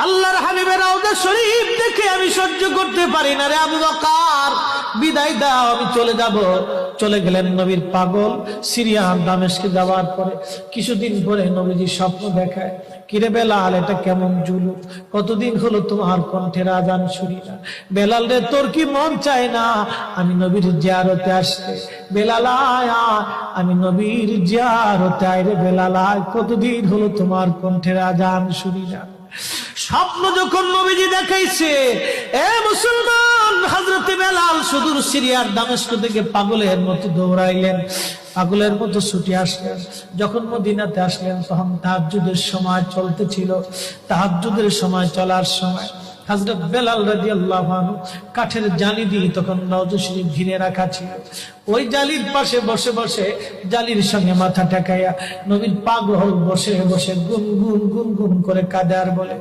আল্লাহর হাবিবের রওজা শরীফ দেখে আমি সহ্য করতে পারি না রে আবু বকর, বিদায় দাও, আমি চলে যাব। চলে গেলেন নবীর পাগল। সিরিয়ার দামেস্কে যাওয়ার পরে কিছুদিন পরে নবীজি স্বপ্ন দেখায়, কিরে বেলাল, এটা কেমন জুলুম, কতদিন হলো তোমার কণ্ঠের আজান শুনি না। বেলাল রে, তোর কি মন চায় না আমি নবীর জিয়ারতে আসতে? বেলাল আয়, আমি নবীর জিয়ারতে আয় রে বেলাল আয়, কতদিন হলো তোমার কণ্ঠের আজান শুনি না। স্বপ্ন যখন নবীজি দেখাইছে, এ মুসলমান, হযরতে বেলাল সুদূর সিরিয়ার দামেস্ক থেকে পাগলের মতো দৌড়াইলেন, পাগলের মতো ছুটে আসলেন। যখন মদিনাতে আসলেন তখন তাহাজ্জুদের সময় চলতেছিল। তাহাজ্জুদের সময় চলার সময় হযরত বেলাল রাদিয়াল্লাহু আনহু কাঠের জালি দিয়ে তখন রওজা শরীফ ঘিরে রাখা ছিল। ওই জালির পাশে বসে বসে জালির সঙ্গে মাথা ঠেকাইয়া নবীর পাগল বসে বসে গুনগুন গুনগুন করে কাঁদে আর বলে,